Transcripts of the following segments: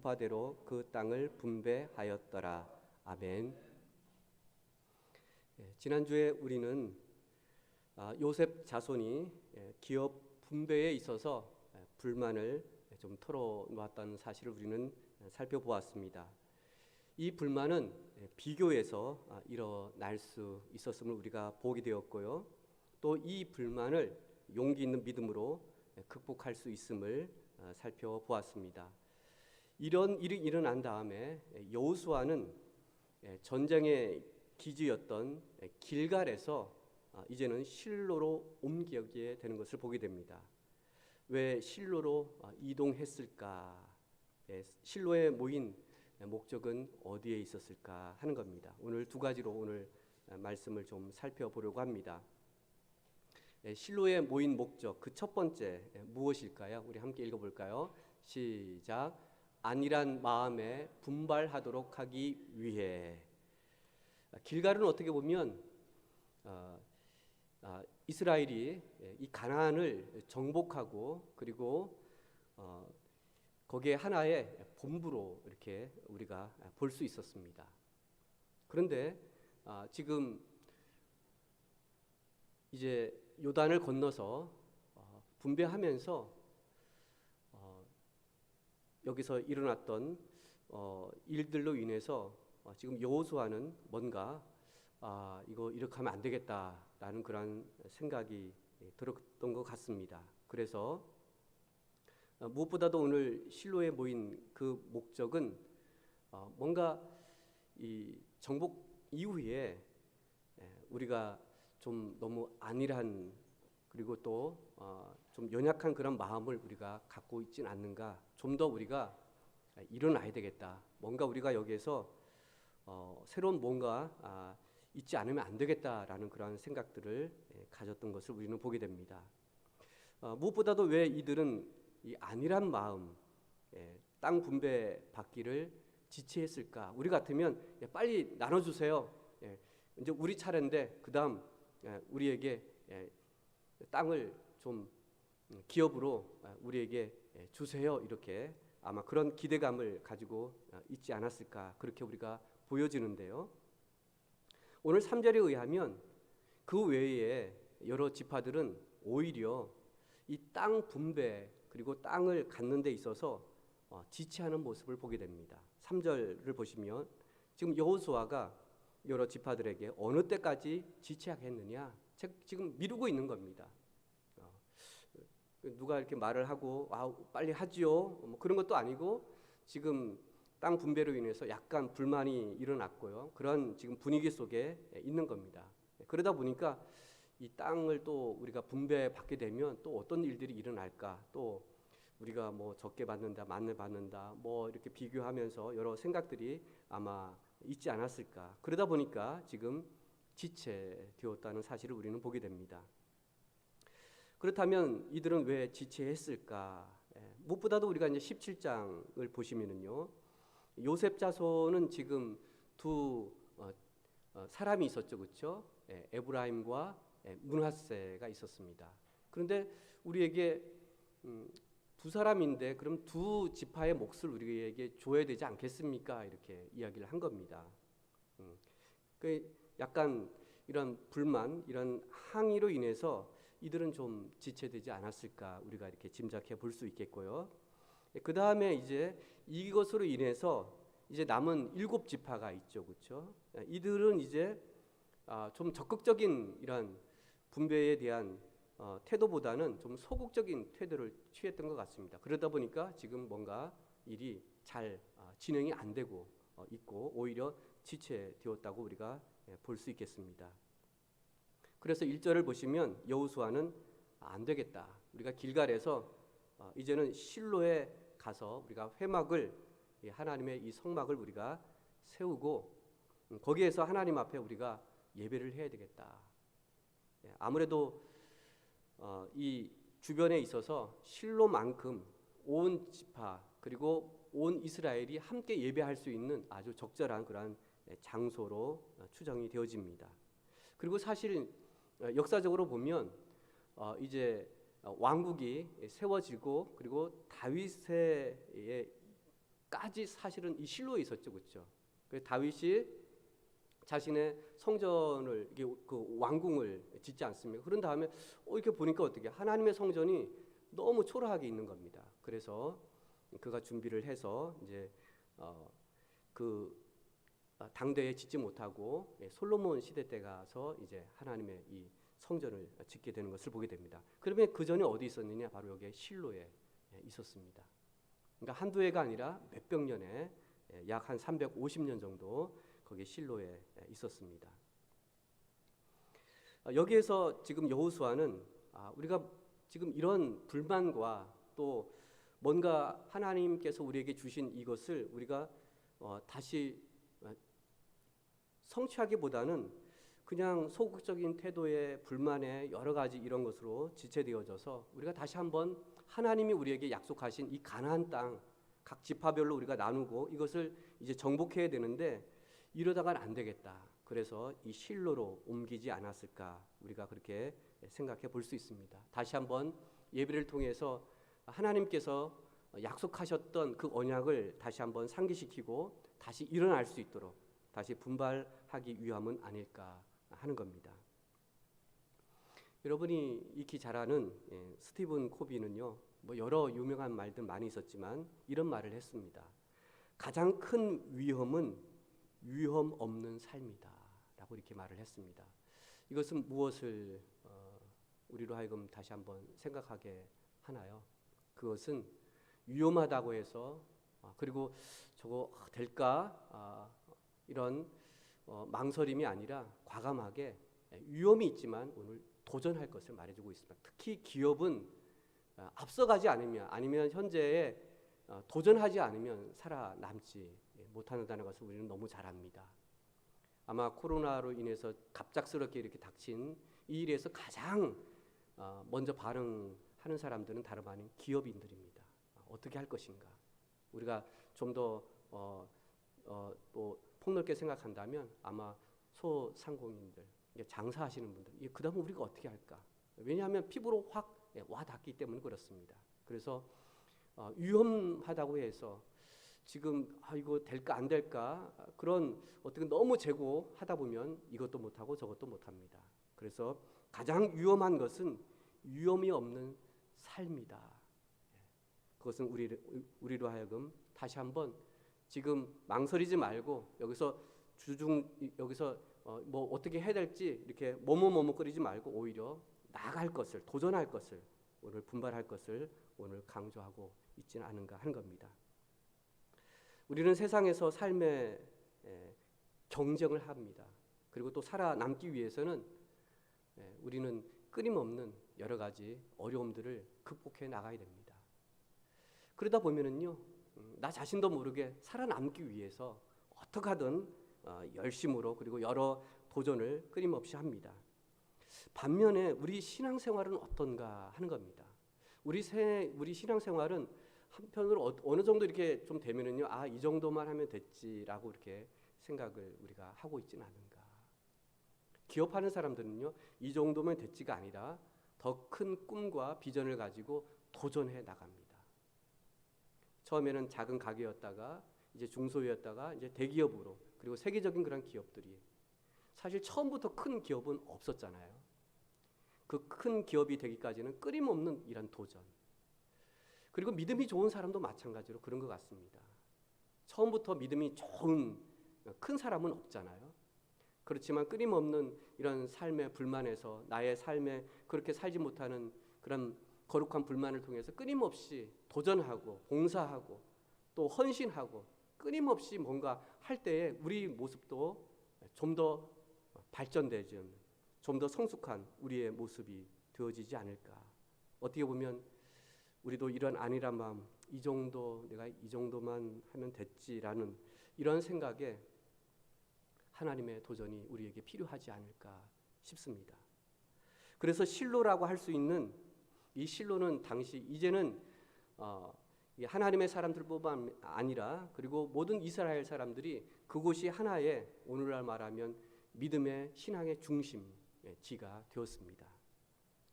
분파대로 그 땅을 분배하였더라. 아멘. 지난주에 우리는 요셉 자손이 기업 분배에 있어서 불만을 좀 털어놓았다는 사실을 우리는 살펴보았습니다. 이 불만은 비교에서 일어날 수 있었음을 우리가 보게 되었고요. 또 이 불만을 용기 있는 믿음으로 극복할 수 있음을 살펴보았습니다. 이런 일이 일어난 다음에 여호수아는 전쟁의 기지였던 길갈에서 이제는 실로로 옮기게 되는 것을 보게 됩니다. 왜 실로로 이동했을까? 실로에 모인 목적은 어디에 있었을까 하는 겁니다. 오늘 두 가지로 오늘 말씀을 좀 살펴보려고 합니다. 실로에 모인 목적, 그 첫 번째 무엇일까요? 우리 함께 읽어볼까요? 시작. 안일한 마음에 분발하도록 하기 위해. 길갈은 어떻게 보면 이스라엘이 이 가나안을 정복하고 그리고 거기에 하나의 본부로 이렇게 우리가 볼 수 있었습니다. 그런데 지금 이제 요단을 건너서 분배하면서 여기서 일어났던 일들로 인해서 지금 여호수아는 뭔가 이거 이렇게 하면 안 되겠다라는 그런 생각이 들었던 것 같습니다. 그래서 무엇보다도 오늘 실로에 모인 그 목적은 뭔가 이 정복 이후에 우리가 좀 너무 안일한 그리고 또 좀 연약한 그런 마음을 우리가 갖고 있지는 않는가, 좀 더 우리가 일어나야 되겠다, 뭔가 우리가 여기에서 새로운 뭔가 있지 않으면 안 되겠다라는 그런 생각들을 가졌던 것을 우리는 보게 됩니다. 무엇보다도 왜 이들은 이 안일한 마음, 땅 분배 받기를 지체했을까? 우리 같으면 빨리 나눠주세요. 이제 우리 차례인데 그 다음 우리에게 땅을 좀 기업으로 우리에게 주세요. 이렇게 아마 그런 기대감을 가지고 있지 않았을까, 그렇게 우리가 보여지는데요. 오늘 3절에 의하면 그 외에 여러 지파들은 오히려 이 땅 분배 그리고 땅을 갖는 데 있어서 지체하는 모습을 보게 됩니다. 3절을 보시면 지금 여호수아가 여러 지파들에게 어느 때까지 지체하겠느냐, 지금 미루고 있는 겁니다. 누가 이렇게 말을 하고 빨리 하지요, 뭐 그런 것도 아니고 지금 땅 분배로 인해서 약간 불만이 일어났고요. 그런 지금 분위기 속에 있는 겁니다. 그러다 보니까 이 땅을 또 우리가 분배받게 되면 또 어떤 일들이 일어날까, 또 우리가 뭐 적게 받는다, 많이 받는다, 뭐 이렇게 비교하면서 여러 생각들이 아마 있지 않았을까. 그러다 보니까 지금 지체되었다는 사실을 우리는 보게 됩니다. 그렇다면 이들은 왜 지체했을까? 무엇보다도 우리가 이제 17장을 보시면은요, 요셉 자손은 지금 두 사람이 있었죠, 그렇죠? 에브라임과 므낫세가 있었습니다. 그런데 우리에게 두 사람인데 그럼 두 지파의 몫을 우리에게 줘야 되지 않겠습니까? 이렇게 이야기를 한 겁니다. 그 약간 이런 불만, 이런 항의로 인해서 이들은 좀 지체되지 않았을까, 우리가 이렇게 짐작해 볼 수 있겠고요. 그 다음에 이제 이것으로 인해서 이제 남은 7지파가 있죠, 그렇죠? 이들은 이제 좀 적극적인 이런 분배에 대한 태도보다는 좀 소극적인 태도를 취했던 것 같습니다. 그러다 보니까 지금 뭔가 일이 잘 진행이 안 되고 있고 오히려 지체되었다고 우리가 볼 수 있겠습니다. 그래서 1절을 보시면 여호수아는 안 되겠다, 우리가 길갈에서 이제는 실로에 가서 우리가 회막을, 하나님의 이 성막을 우리가 세우고 거기에서 하나님 앞에 우리가 예배를 해야 되겠다. 아무래도 이 주변에 있어서 실로만큼 온 지파 그리고 온 이스라엘이 함께 예배할 수 있는 아주 적절한 그런 장소로 추정이 되어집니다. 그리고 사실 역사적으로 보면 이제 왕국이 세워지고 그리고 다윗의 사실은 이 실로에 있었죠, 그렇죠? 그래서 다윗이 자신의 성전을 이게 그 왕궁을 짓지 않습니까? 그런 다음에 이렇게 보니까 어떻게 하나님의 성전이 너무 초라하게 있는 겁니다. 그래서 그가 준비를 해서 이제 그 당대에 짓지 못하고 솔로몬 시대 때 가서 이제 하나님의 이 성전을 짓게 되는 것을 보게 됩니다. 그러면 그 전에 어디 있었느냐? 바로 여기에 실로에 있었습니다. 그러니까 한두 해가 아니라 몇백 년에 약 한 350년 정도 거기 실로에 있었습니다. 여기에서 지금 여호수아는 우리가 지금 이런 불만과 또 뭔가 하나님께서 우리에게 주신 이것을 우리가 다시 성취하기보다는 그냥 소극적인 태도의 불만에 여러 가지 이런 것으로 지체되어져서 우리가 다시 한번 하나님이 우리에게 약속하신 이 가나안 땅 각 지파별로 우리가 나누고 이것을 이제 정복해야 되는데 이러다가는 안 되겠다. 그래서 이 실로로 옮기지 않았을까? 우리가 그렇게 생각해 볼 수 있습니다. 다시 한번 예배를 통해서 하나님께서 약속하셨던 그 언약을 다시 한번 상기시키고 다시 일어날 수 있도록 다시 분발하기 위함은 아닐까 하는 겁니다. 여러분이 익히 잘 아는 스티븐 코비는요, 뭐 여러 유명한 말들 많이 있었지만 이런 말을 했습니다. 가장 큰 위험은 위험 없는 삶이다 라고 이렇게 말을 했습니다. 이것은 무엇을 우리로 하여금 다시 한번 생각하게 하나요? 그것은 위험하다고 해서 그리고 저거 될까 이런 망설임이 아니라 과감하게 위험이 있지만 오늘 도전할 것을 말해주고 있습니다. 특히 기업은 앞서가지 않으면 아니면 현재에 도전하지 않으면 살아남지 못한다는 것을 우리는 너무 잘 압니다. 아마 코로나로 인해서 갑작스럽게 이렇게 닥친 이 일에서 가장 먼저 반응하는 사람들은 다름 아닌 기업인들입니다. 어떻게 할 것인가? 우리가 좀 더 또 폭넓게 생각한다면 아마 소상공인들, 장사하시는 분들, 그다음 우리가 어떻게 할까? 왜냐하면 피부로 확 와 닿기 때문에 그렇습니다. 그래서 위험하다고 해서 지금 이거 될까 안 될까 그런 어떻게 너무 재고하다 보면 이것도 못하고 저것도 못합니다. 그래서 가장 위험한 것은 위험이 없는 삶이다. 그것은 우리로 하여금 다시 한번 지금 망설이지 말고 여기서 뭐 어떻게 해야 될지 이렇게 머뭇거리지 말고 오히려 나아갈 것을, 도전할 것을, 오늘 분발할 것을 오늘 강조하고 있지는 않은가 하는 겁니다. 우리는 세상에서 삶의 경쟁을 합니다. 그리고 또 살아남기 위해서는 우리는 끊임없는 여러 가지 어려움들을 극복해 나가야 됩니다. 그러다 보면은요, 나 자신도 모르게 살아남기 위해서 어떻게 하든 열심으로 그리고 여러 도전을 끊임없이 합니다. 반면에 우리 신앙생활은 어떤가 하는 겁니다. 우리 신앙생활은 한편으로 어느 정도 이렇게 좀 되면은요, 이 정도만 하면 됐지라고 이렇게 생각을 우리가 하고 있지는 않은가. 기업하는 사람들은요, 이 정도면 됐지가 아니라 더 큰 꿈과 비전을 가지고 도전해 나갑니다. 처음에는 작은 가게였다가 이제 중소기업이었다가 이제 대기업으로 그리고 세계적인 그런 기업들이 사실 처음부터 큰 기업은 없었잖아요. 그 큰 기업이 되기까지는 끊임없는 이런 도전. 그리고 믿음이 좋은 사람도 마찬가지로 그런 것 같습니다. 처음부터 믿음이 좋은 큰 사람은 없잖아요. 그렇지만 끊임없는 이런 삶의 불만에서 나의 삶에 그렇게 살지 못하는 그런 거룩한 불만을 통해서 끊임없이 도전하고 봉사하고 또 헌신하고 끊임없이 뭔가 할 때에 우리 모습도 좀 더 발전되지 좀 더 성숙한 우리의 모습이 되어지지 않을까. 어떻게 보면 우리도 이런 안일한 마음, 내가 이 정도만 하면 됐지라는 이런 생각에 하나님의 도전이 우리에게 필요하지 않을까 싶습니다. 그래서 실로라고 할 수 있는 이 실로는 당시 이제는 하나님의 사람들뿐만 아니라 그리고 모든 이스라엘 사람들이 그곳이 하나의 오늘날 말하면 믿음의 신앙의 중심지가 되었습니다.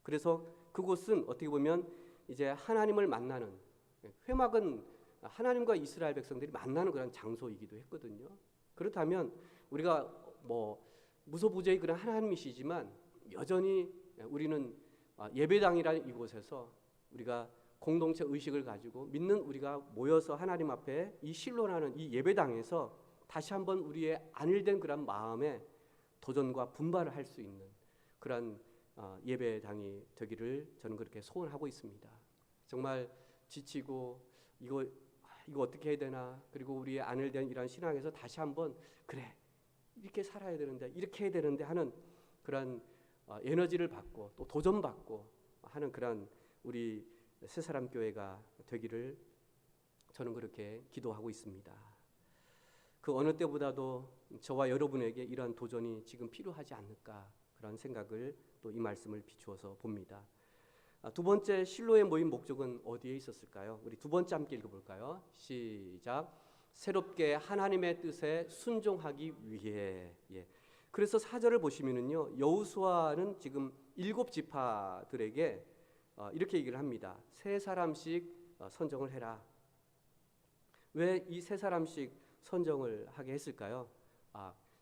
그래서 그곳은 어떻게 보면 이제 하나님을 만나는 회막은 하나님과 이스라엘 백성들이 만나는 그런 장소이기도 했거든요. 그렇다면 우리가 뭐 무소부재의 그런 하나님이시지만 여전히 우리는 예배당이라는 이곳에서 우리가 공동체 의식을 가지고 믿는 우리가 모여서 하나님 앞에 이 실로라는 이 예배당에서 다시 한번 우리의 안일된 그런 마음에 도전과 분발을 할 수 있는 그런 예배당이 되기를 저는 그렇게 소원하고 있습니다. 정말 지치고 이거 어떻게 해야 되나, 그리고 우리의 안일된 이런 신앙에서 다시 한번 그래 이렇게 살아야 되는데 이렇게 해야 되는데 하는 그런 에너지를 받고 또 도전받고 하는 그런 우리 새사람 교회가 되기를 저는 그렇게 기도하고 있습니다. 그 어느 때보다도 저와 여러분에게 이러한 도전이 지금 필요하지 않을까, 그런 생각을 또 이 말씀을 비추어서 봅니다. 두 번째 실로의 모임 목적은 어디에 있었을까요? 우리 두 번째 함께 읽어볼까요? 시작. 새롭게 하나님의 뜻에 순종하기 위해. 그래서 4절을 보시면은요, 여호수아는 지금 7지파들에게 이렇게 얘기를 합니다. 3사람씩 선정을 해라. 왜 이 3사람씩 선정을 하게 했을까요?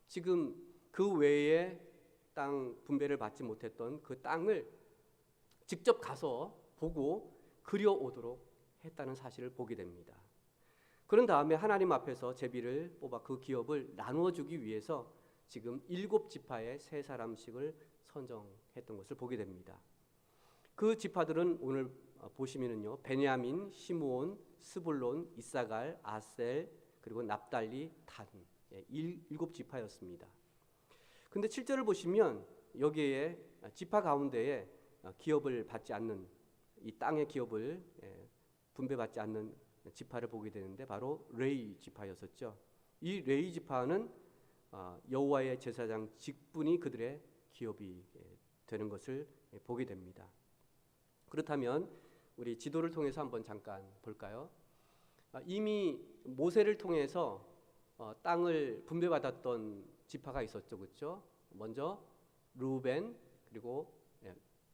지금 그 외에 땅 분배를 받지 못했던 그 땅을 직접 가서 보고 그려오도록 했다는 사실을 보게 됩니다. 그런 다음에 하나님 앞에서 제비를 뽑아 그 기업을 나누어 주기 위해서 지금 7지파의 3사람씩을 선정했던 것을 보게 됩니다. 그 지파들은 오늘 보시면은요, 베냐민, 시므온, 스불론, 이사갈, 아셀, 그리고 납달리, 단, 7지파였습니다. 근데 7절을 보시면 여기에 지파 가운데에 기업을 받지 않는, 이 땅의 기업을 분배받지 않는 지파를 보게 되는데 바로 레위 지파였었죠. 이 레위 지파는 여호와의 제사장 직분이 그들의 기업이 되는 것을 보게 됩니다. 그렇다면 우리 지도를 통해서 한번 잠깐 볼까요? 이미 모세를 통해서 땅을 분배받았던 지파가 있었죠, 그렇죠? 먼저 루벤, 그리고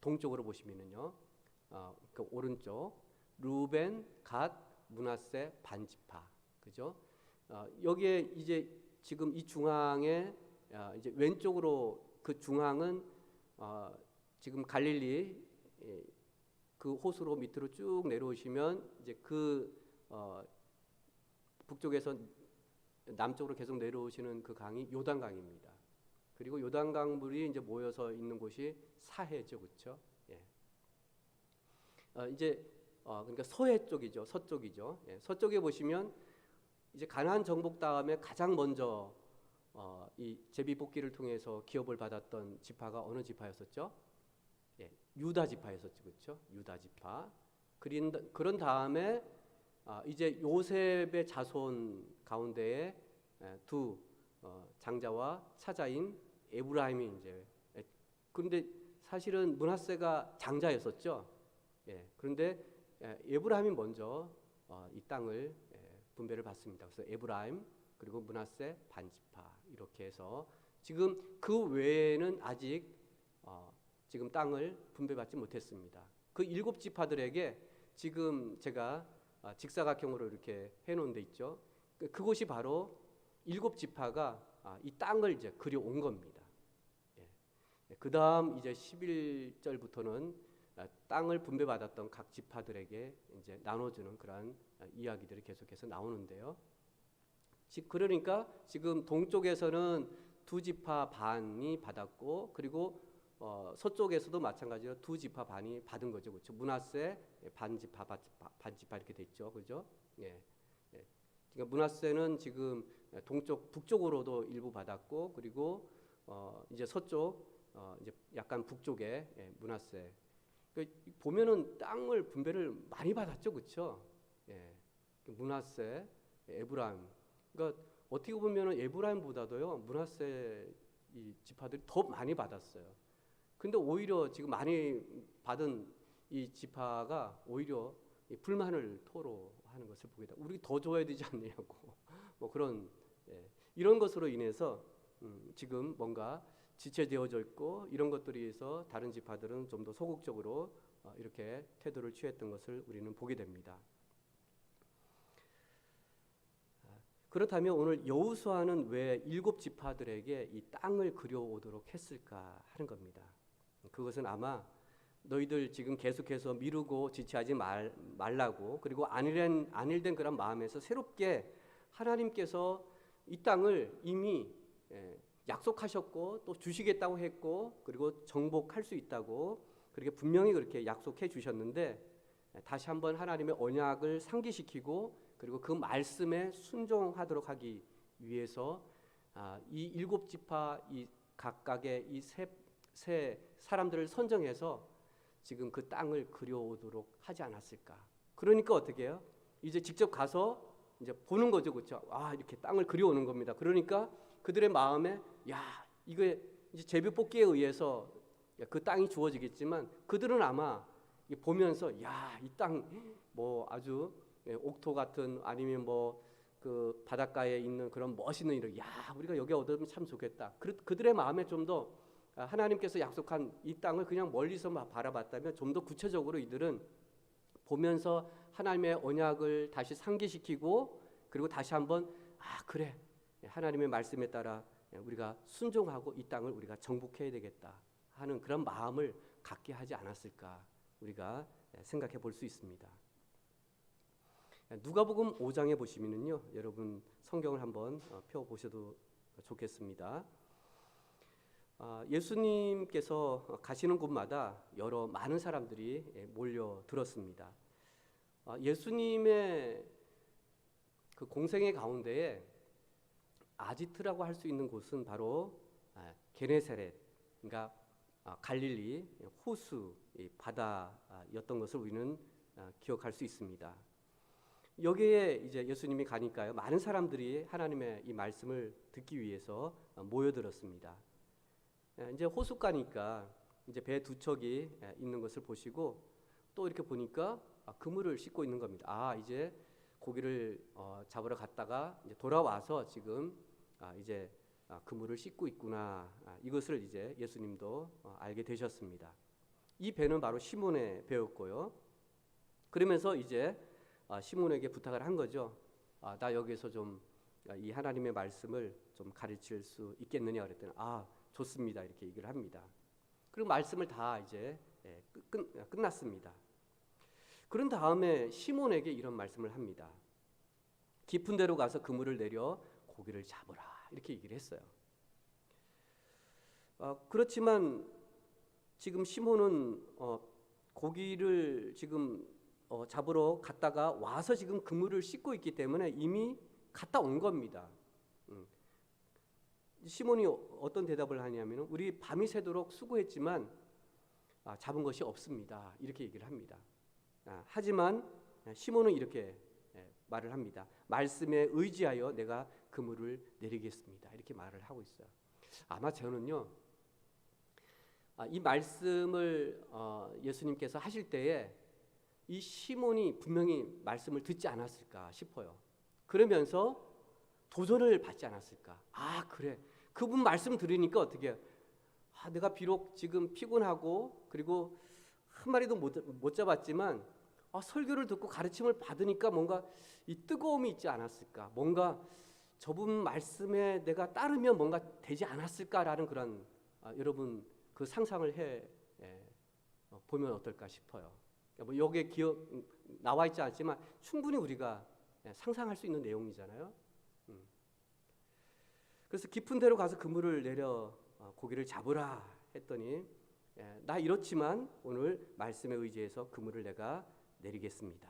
동쪽으로 보시면은요, 그 오른쪽 루벤, 갓, 므낫세, 반지파, 그죠? 여기에 이제 지금 이 중앙에 이제 왼쪽으로 그 중앙은 지금 갈릴리 그 호수로 밑으로 쭉 내려오시면 이제 그 북쪽에서 남쪽으로 계속 내려오시는 그 강이 요단강입니다. 그리고 요단강 물이 이제 모여서 있는 곳이 사해죠, 그렇죠? 이제 그러니까 서해 쪽이죠, 서쪽이죠. 서쪽에 보시면 이제 가나안 정복 다음에 가장 먼저 이 제비 뽑기를 통해서 기업을 받았던 지파가 어느 지파였었죠? 유다 지파였었죠, 그렇죠? 유다 지파. 그런 다음에 이제 요셉의 자손 가운데에 두 장자와 차자인 에브라임이 이제, 그런데 사실은 므낫세가 장자였었죠. 그런데 에브라임이 먼저 이 땅을 분배를 받습니다. 그래서 에브라임, 그리고 므낫세, 반지파, 이렇게 해서 지금 그 외에는 아직 지금 땅을 분배받지 못했습니다. 그 7지파들에게 지금 제가 직사각형으로 이렇게 해놓은 데 있죠. 그곳이 바로 7지파가 이 땅을 이제 그려온 겁니다. 그 다음 이제 11절부터는 땅을 분배받았던 각 지파들에게 이제 나눠주는 그런 이야기들이 계속해서 나오는데요. 그러니까 지금 동쪽에서는 2지파 반이 받았고, 그리고 서쪽에서도 마찬가지로 2지파 반이 받은 거죠, 그렇죠? 므낫세 반지파 이렇게 됐죠, 그죠? 그러니까 므낫세는 지금 동쪽 북쪽으로도 일부 받았고, 그리고 이제 서쪽 이제 약간 북쪽에 므낫세. 그러니까 보면은 땅을 분배를 많이 받았죠, 그렇죠? 므낫세, 에브라임. 그러니까 어떻게 보면은 에브라임보다도요 므낫세 이 지파들이 더 많이 받았어요. 근데 오히려 지금 많이 받은 이 지파가 오히려 불만을 토로하는 것을 보게 됩니다. 우리 더 줘야 되지 않냐고 뭐 그런 이런 것으로 인해서 지금 뭔가 지체되어져 있고, 이런 것들에 의해서 다른 지파들은 좀 더 소극적으로 이렇게 태도를 취했던 것을 우리는 보게 됩니다. 그렇다면 오늘 여호수아는 왜 7지파들에게 이 땅을 그려오도록 했을까 하는 겁니다. 그것은 아마 너희들 지금 계속해서 미루고 지체하지 말라고, 그리고 안일된 그런 마음에서 새롭게 하나님께서 이 땅을 이미 약속하셨고 또 주시겠다고 했고, 그리고 정복할 수 있다고 그렇게 분명히 그렇게 약속해 주셨는데, 다시 한번 하나님의 언약을 상기시키고 그리고 그 말씀에 순종하도록 하기 위해서 이 7지파 이 각각의 이 세 사람들을 선정해서 지금 그 땅을 그려오도록 하지 않았을까. 그러니까 어떻게 해요? 이제 직접 가서 이제 보는 거죠, 그렇죠? 이렇게 땅을 그려오는 겁니다. 그러니까 그들의 마음에 이게 이제 제비뽑기에 의해서 그 땅이 주어지겠지만, 그들은 아마 보면서 이 땅 뭐 아주 옥토 같은, 아니면 뭐 그 바닷가에 있는 그런 멋있는 이런, 우리가 여기 얻으면 참 좋겠다. 그들의 마음에 좀 더 하나님께서 약속한 이 땅을 그냥 멀리서 바라봤다면, 좀 더 구체적으로 이들은 보면서 하나님의 언약을 다시 상기시키고, 그리고 다시 한번 그래, 하나님의 말씀에 따라 우리가 순종하고 이 땅을 우리가 정복해야 되겠다 하는 그런 마음을 갖게 하지 않았을까, 우리가 생각해 볼 수 있습니다. 누가복음 5장에 보시면은요, 여러분 성경을 한번 펴 보셔도 좋겠습니다. 예수님께서 가시는 곳마다 많은 사람들이 몰려들었습니다. 예수님의 그 공생의 가운데에 아지트라고 할 수 있는 곳은 바로 게네사렛, 그러니까 갈릴리 호수 바다였던 것을 우리는 기억할 수 있습니다. 여기에 이제 예수님이 가니까요, 많은 사람들이 하나님의 이 말씀을 듣기 위해서 모여들었습니다. 이제 호숫가니까 이제 배 두 척이 있는 것을 보시고, 또 이렇게 보니까 그물을 씻고 있는 겁니다. 이제 고기를 잡으러 갔다가 이제 돌아와서 지금 이제 그물을 씻고 있구나. 이것을 이제 예수님도 알게 되셨습니다. 이 배는 바로 시몬의 배였고요. 그러면서 이제 시몬에게 부탁을 한 거죠. 나 여기서 좀 이 하나님의 말씀을 좀 가르칠 수 있겠느냐 그랬더니 좋습니다, 이렇게 얘기를 합니다. 그리고 말씀을 다 이제 끝났습니다. 그런 다음에 시몬에게 이런 말씀을 합니다. 깊은 데로 가서 그물을 내려 고기를 잡으라, 이렇게 얘기를 했어요. 그렇지만 지금 시몬은 고기를 지금 잡으러 갔다가 와서 지금 그물을 씻고 있기 때문에 이미 갔다 온 겁니다. 시몬이 어떤 대답을 하냐면, 우리 밤이 새도록 수고했지만 잡은 것이 없습니다, 이렇게 얘기를 합니다. 하지만 시몬은 이렇게 말을 합니다. 말씀에 의지하여 내가 그물을 내리겠습니다, 이렇게 말을 하고 있어요. 아마 저는요, 이 말씀을 예수님께서 하실 때에 이 시몬이 분명히 말씀을 듣지 않았을까 싶어요. 그러면서 도전을 받지 않았을까. 그래, 그분 말씀 들으니까 어떻게, 내가 비록 지금 피곤하고 그리고 한 마리도 못 잡았지만 설교를 듣고 가르침을 받으니까 뭔가 이 뜨거움이 있지 않았을까, 뭔가 저분 말씀에 내가 따르면 뭔가 되지 않았을까라는 그런 여러분 그 상상을 해 보면 어떨까 싶어요. 뭐 여기에 나와 있지 않지만 충분히 우리가 상상할 수 있는 내용이잖아요. 그래서 깊은 데로 가서 그물을 내려 고기를 잡으라 했더니, 나 이렇지만 오늘 말씀에 의지해서 그물을 내가 내리겠습니다.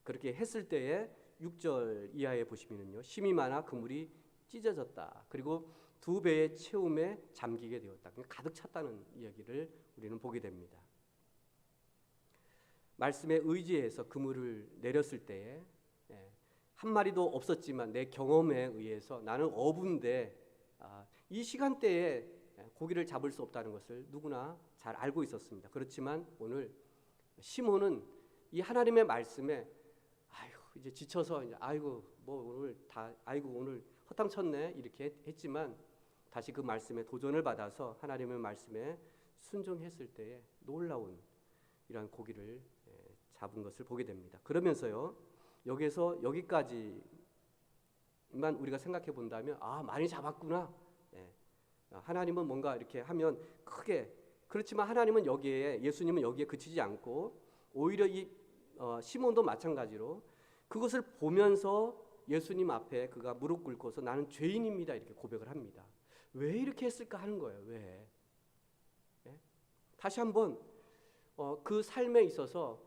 그렇게 했을 때에 6절 이하에 보시면요, 힘이 많아 그물이 찢어졌다. 그리고 2배의 채움에 잠기게 되었다. 가득 찼다는 이야기를 우리는 보게 됩니다. 말씀에 의지해서 그물을 내렸을 때에 한 마리도 없었지만 내 경험에 의해서 나는 어부인데 이 시간대에 고기를 잡을 수 없다는 것을 누구나 잘 알고 있었습니다. 그렇지만 오늘 시몬은 이 하나님의 말씀에 이제 지쳐서 오늘 허탕쳤네 이렇게 했지만, 다시 그 말씀에 도전을 받아서 하나님의 말씀에 순종했을 때에 놀라운 이러한 고기를 잡은 것을 보게 됩니다. 그러면서요, 여기서 여기까지 우리가 생각해 본다면 많이 잡았구나. 예. 하나님은 뭔가 이렇게 하면 크게, 그렇지만 하나님은 여기에, 예수님은 여기에 그치지 않고 오히려 이 시몬도 마찬가지로 그것을 보면서 예수님 앞에 그가 무릎 꿇고서 나는 죄인입니다 이렇게 고백을 합니다. 왜 이렇게 했을까 하는 거예요. 왜? 예? 다시 한번 그 삶에 있어서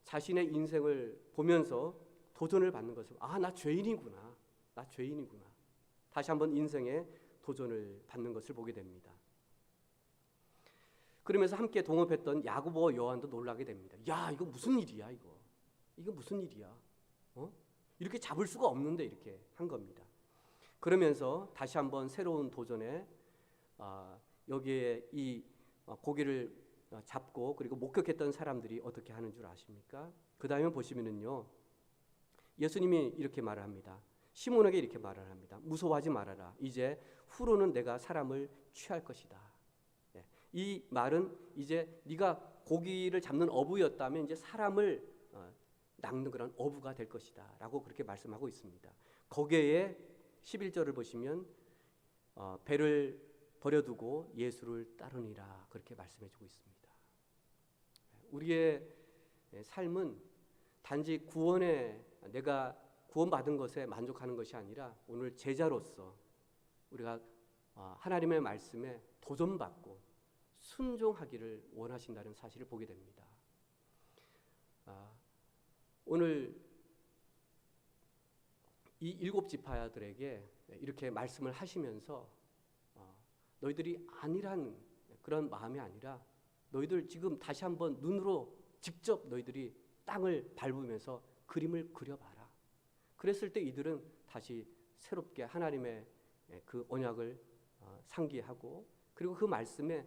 자신의 인생을 보면서 도전을 받는 것을, 나 죄인이구나. 나 죄인이구나. 다시 한번 인생에 도전을 받는 것을 보게 됩니다. 그러면서 함께 동업했던 야고보와 요한도 놀라게 됩니다. 야, 이거 무슨 일이야, 이거. 이거 무슨 일이야. 이렇게 잡을 수가 없는데 이렇게 한 겁니다. 그러면서 다시 한번 새로운 도전에 여기에 이 고기를 잡고 그리고 목격했던 사람들이 어떻게 하는 줄 아십니까? 그 다음에 보시면은요, 예수님이 이렇게 말을 합니다. 시몬에게 이렇게 말을 합니다. 무서워하지 말아라. 이제 후로는 내가 사람을 취할 것이다. 이 말은 이제 네가 고기를 잡는 어부였다면 이제 사람을 낚는 그런 어부가 될 것이다 라고 그렇게 말씀하고 있습니다. 거기에 11절을 보시면 배를 버려두고 예수를 따르니라 그렇게 말씀해주고 있습니다. 우리의 삶은 단지 내가 구원받은 것에 만족하는 것이 아니라 오늘 제자로서 우리가 하나님의 말씀에 도전받고 순종하기를 원하신다는 사실을 보게 됩니다. 오늘 이 7지파들에게 이렇게 말씀을 하시면서 너희들이 안일한 그런 마음이 아니라 너희들 지금 다시 한번 눈으로 직접 너희들이 땅을 밟으면서 그림을 그려봐라. 그랬을 때 이들은 다시 새롭게 하나님의 그 언약을 상기하고 그리고 그 말씀에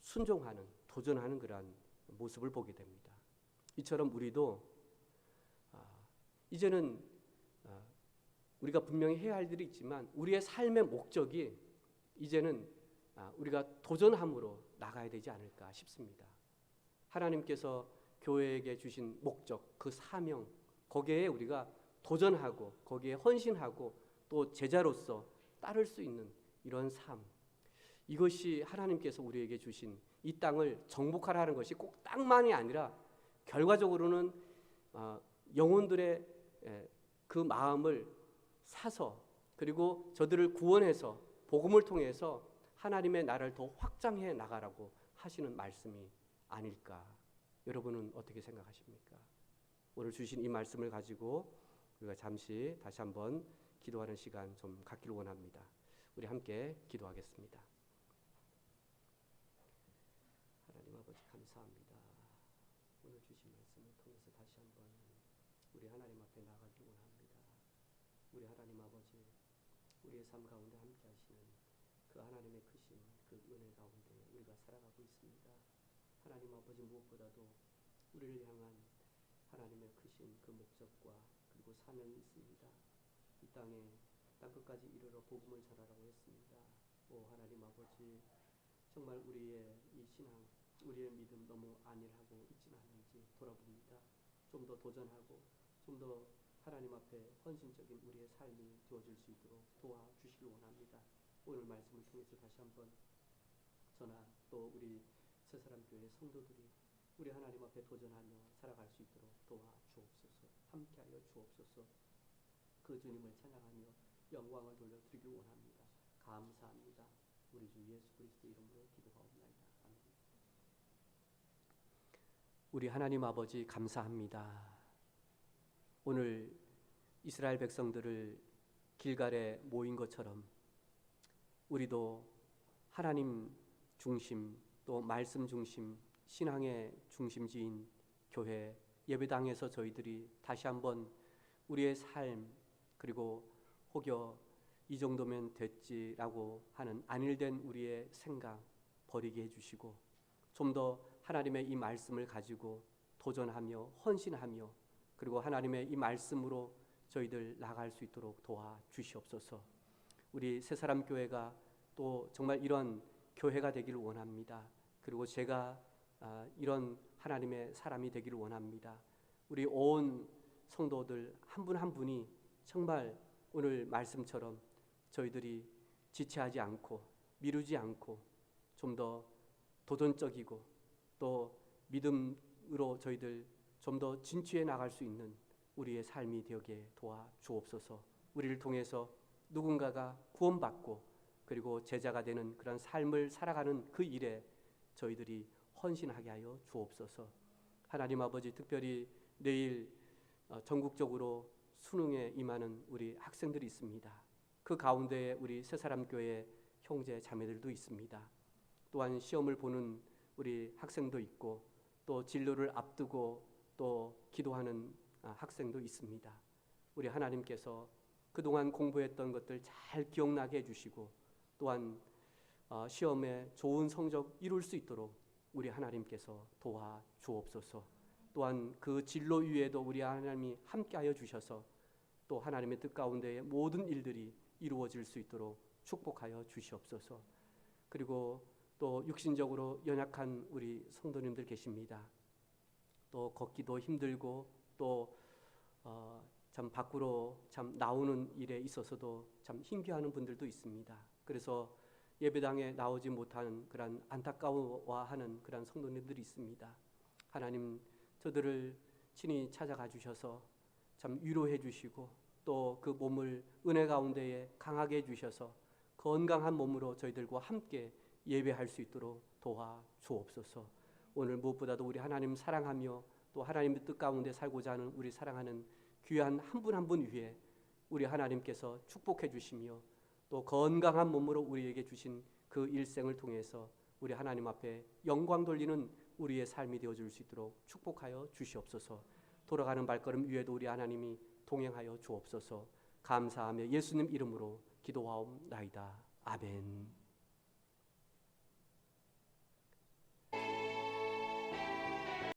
순종하는, 도전하는 그러한 모습을 보게 됩니다. 이처럼 우리도 이제는 우리가 분명히 해야 할 일이 있지만 우리의 삶의 목적이 이제는 우리가 도전함으로 나가야 되지 않을까 싶습니다. 하나님께서 교회에게 주신 목적, 그 사명, 거기에 우리가 도전하고 거기에 헌신하고 또 제자로서 따를 수 있는 이런 삶, 이것이 하나님께서 우리에게 주신 이 땅을 정복하라는 것이 꼭 땅만이 아니라 결과적으로는 영혼들의 그 마음을 사서 그리고 저들을 구원해서 복음을 통해서 하나님의 나라를 더 확장해 나가라고 하시는 말씀이 아닐까. 여러분은 어떻게 생각하십니까? 오늘 주신 이 말씀을 가지고 우리가 잠시 다시 한번 기도하는 시간 좀 갖기를 원합니다. 우리 함께 기도하겠습니다. 하나님 아버지 감사합니다. 오늘 주신 말씀을 통해서 다시 한번 우리 하나님 앞에 나가기를 원합니다. 우리 하나님 아버지, 우리의 삶 가운데 함께 하시는 그 하나님의 크신 그 은혜 가운데 우리가 살아가고 있습니다. 하나님 아버지, 무엇보다도 우리를 향한 하나님의 크신 그 목적과 그리고 사명이 있습니다. 이 땅에 땅끝까지 이르러 복음을 전하라고 했습니다. 오 하나님 아버지, 정말 우리의 이 신앙, 우리의 믿음 너무 안일하고 있지는 않은지 돌아봅니다. 좀 더 도전하고 좀 더 하나님 앞에 헌신적인 우리의 삶이 되어질 수 있도록 도와주시길 원합니다. 오늘 말씀을 통해서 다시 한번 저나 또 우리 새사람교회 성도들이 우리 하나님 앞에 도전하며 살아갈 수 있도록 도와주옵소서. 함께하여 주옵소서. 그 주님을 찬양하며 영광을 돌려드리길 원합니다. 감사합니다. 우리 주 예수 그리스도 이름으로 기도하옵나이다. 아멘. 우리 하나님 아버지 감사합니다. 오늘 이스라엘 백성들을 길갈에 모인 것처럼 우리도 하나님 중심 또 말씀 중심 신앙의 중심지인 교회 예배당에서 저희들이 다시 한번 우리의 삶 그리고 혹여 이 정도면 됐지라고 하는 안일된 우리의 생각 버리게 해주시고 좀 더 하나님의 이 말씀을 가지고 도전하며 헌신하며 그리고 하나님의 이 말씀으로 저희들 나갈 수 있도록 도와주시옵소서. 우리 새사람교회가 또 정말 이런 교회가 되기를 원합니다. 그리고 제가 이런 하나님의 사람이 되기를 원합니다. 우리 온 성도들 한 분 한 분이 정말 오늘 말씀처럼 저희들이 지체하지 않고 미루지 않고 좀 더 도전적이고 또 믿음으로 저희들 좀 더 진취해 나갈 수 있는 우리의 삶이 되게 도와 주옵소서. 우리를 통해서 누군가가 구원받고 그리고 제자가 되는 그런 삶을 살아가는 그 일에 저희들이 헌신하게 하여 주옵소서. 하나님 아버지, 특별히 내일 전국적으로 수능에 임하는 우리 학생들이 있습니다. 그 가운데에 우리 새사람교회 형제 자매들도 있습니다. 또한 시험을 보는 우리 학생도 있고 또 진로를 앞두고 또 기도하는 학생도 있습니다. 우리 하나님께서 그동안 공부했던 것들 잘 기억나게 해주시고 또한 시험에 좋은 성적 이룰 수 있도록 우리 하나님께서 도와 주옵소서. 또한 그 진로 위에도 우리 하나님이 함께하여 주셔서 또 하나님의 뜻 가운데의 모든 일들이 이루어질 수 있도록 축복하여 주시옵소서. 그리고 또 육신적으로 연약한 우리 성도님들 계십니다. 또 걷기도 힘들고 또 참 밖으로 참 나오는 일에 있어서도 참 힘겨워하는 분들도 있습니다. 그래서 예배당에 나오지 못하는 그런 안타까워하는 그런 성도님들이 있습니다. 하나님, 저들을 친히 찾아가 주셔서 참 위로해 주시고 또 그 몸을 은혜 가운데에 강하게 해 주셔서 건강한 몸으로 저희들과 함께 예배할 수 있도록 도와 주옵소서. 오늘 무엇보다도 우리 하나님 사랑하며 또 하나님의 뜻 가운데 살고자 하는 우리 사랑하는 귀한 한 분 한 분 위에 우리 하나님께서 축복해 주시며 또 건강한 몸으로 우리에게 주신 그 일생을 통해서 우리 하나님 앞에 영광 돌리는 우리의 삶이 되어줄 수 있도록 축복하여 주시옵소서. 돌아가는 발걸음 위에도 우리 하나님이 동행하여 주옵소서. 감사하며 예수님 이름으로 기도하옵나이다. 아멘.